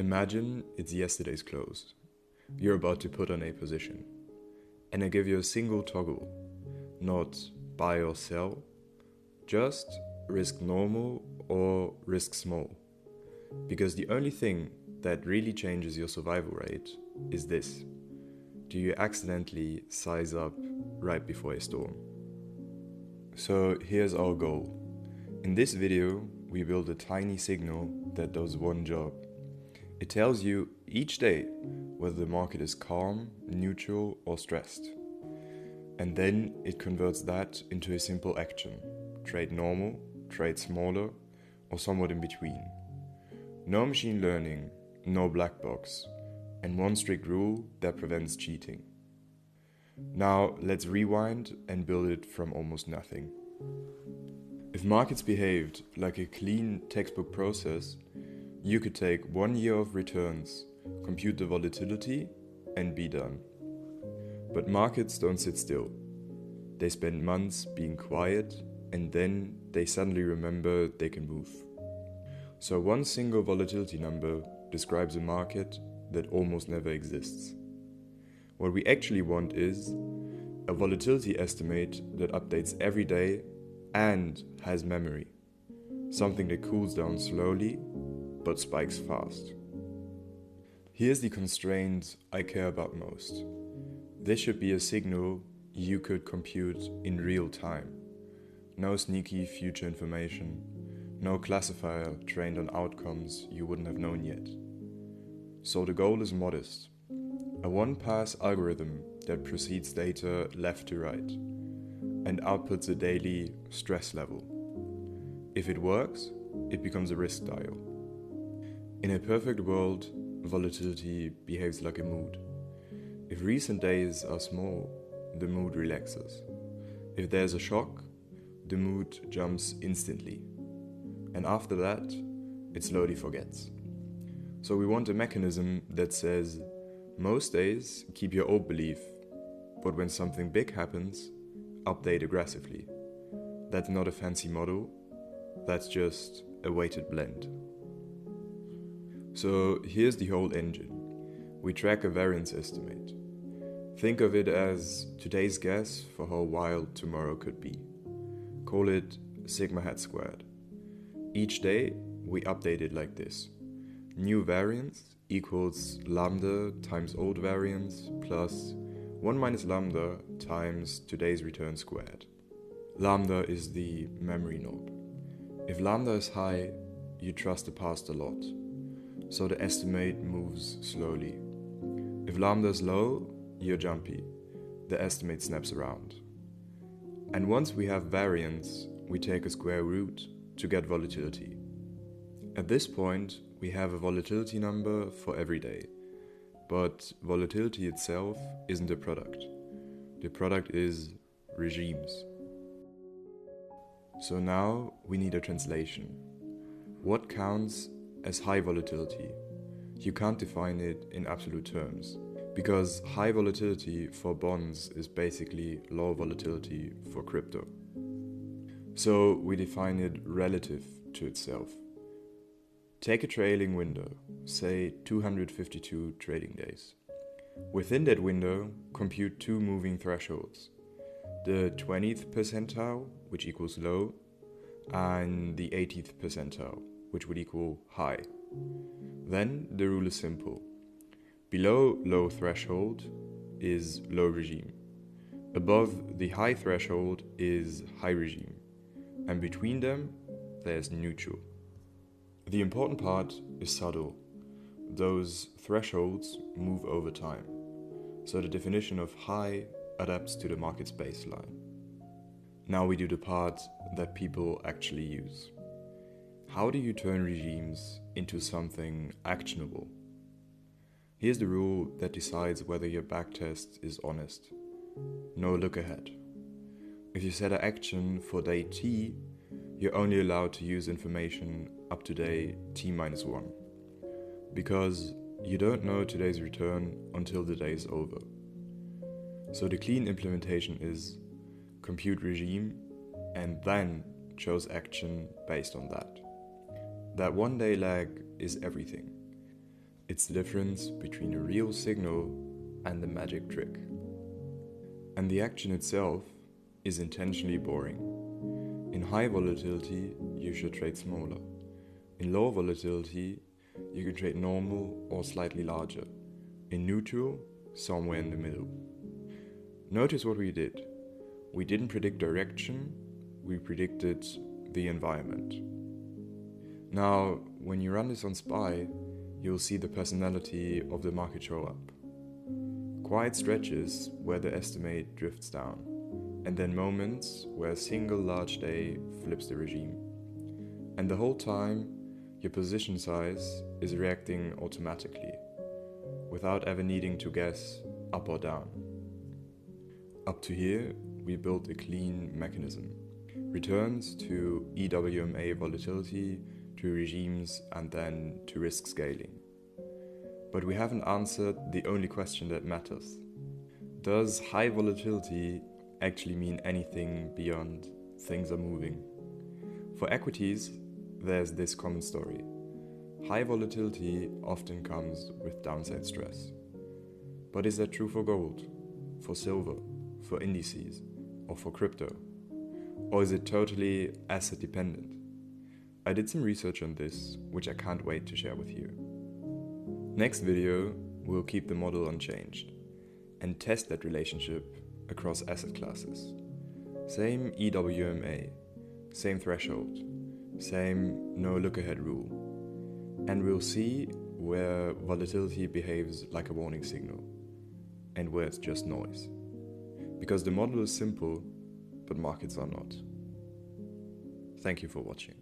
Imagine it's yesterday's close. You're about to put on a position, and I give you a single toggle, not buy or sell, just risk normal or risk small. Because the only thing that really changes your survival rate is this: do you accidentally size up right before a storm? So here's our goal. In this video, we build a tiny signal that does one job. It tells you each day whether the market is calm, neutral, or stressed. And then it converts that into a simple action: trade normal, trade smaller, or somewhat in between. No machine learning, no black box, and one strict rule that prevents cheating. Now let's rewind and build it from almost nothing. If markets behaved like a clean textbook process, you could take 1 year of returns, compute the volatility, and be done. But markets don't sit still. They spend months being quiet, and then they suddenly remember they can move. So one single volatility number describes a market that almost never exists. What we actually want is a volatility estimate that updates every day and has memory. Something that cools down slowly but spikes fast. Here's the constraint I care about most. This should be a signal you could compute in real time. No sneaky future information, no classifier trained on outcomes you wouldn't have known yet. So the goal is modest: a one-pass algorithm that proceeds data left to right and outputs a daily stress level. If it works, it becomes a risk dial. In a perfect world, volatility behaves like a mood. If recent days are small, the mood relaxes. If there's a shock, the mood jumps instantly. And after that, it slowly forgets. So we want a mechanism that says, most days keep your old belief, but when something big happens, update aggressively. That's not a fancy model, that's just a weighted blend. So here's the whole engine. We track a variance estimate. Think of it as today's guess for how wild tomorrow could be. Call it sigma hat squared. Each day we update it like this: new variance equals lambda times old variance plus 1 minus lambda times today's return squared. Lambda is the memory knob. If lambda is high, you trust the past a lot, so the estimate moves slowly. If lambda is low, you're jumpy. The estimate snaps around. And once we have variance, we take a square root to get volatility. At this point, we have a volatility number for every day. But volatility itself isn't a product. The product is regimes. So now we need a translation. What counts as high volatility? You can't define it in absolute terms, because high volatility for bonds is basically low volatility for crypto. So we define it relative to itself. Take a trailing window, say 252 trading days. Within that window, compute two moving thresholds: the 20th percentile, which equals low, and the 80th percentile, which would equal high. Then the rule is simple. Below low threshold is low regime. Above the high threshold is high regime. And between them, there's neutral. The important part is subtle. Those thresholds move over time. So the definition of high adapts to the market's baseline. Now we do the part that people actually use. How do you turn regimes into something actionable? Here's the rule that decides whether your backtest is honest. No-lookahead. If you set an action for day t, you're only allowed to use information up to day t-1, because you don't know today's return until the day is over. So the clean implementation is compute regime and then chose action based on that. That 1 day lag is everything. It's the difference between a real signal and a magic trick. And the action itself is intentionally boring. In high volatility, you should trade smaller. In low volatility, you can trade normal or slightly larger. In neutral, somewhere in the middle. Notice what we did. We didn't predict direction, we predicted the environment. Now, when you run this on SPY, you'll see the personality of the market show up. Quiet stretches where the estimate drifts down, and then moments where a single large day flips the regime. And the whole time, your position size is reacting automatically, without ever needing to guess up or down. Up to here, we built a clean mechanism. Returns to EWMA volatility, to regimes, and then to risk scaling. But we haven't answered the only question that matters. Does high volatility actually mean anything beyond things are moving? For equities, there's this common story. High volatility often comes with downside stress. But is that true for gold, for silver, for indices, or for crypto? Or is it totally asset dependent? I did some research on this, which I can't wait to share with you. Next video, we'll keep the model unchanged and test that relationship across asset classes. Same EWMA, same threshold, same no-lookahead rule. And we'll see where volatility behaves like a warning signal and where it's just noise. Because the model is simple, but markets are not. Thank you for watching.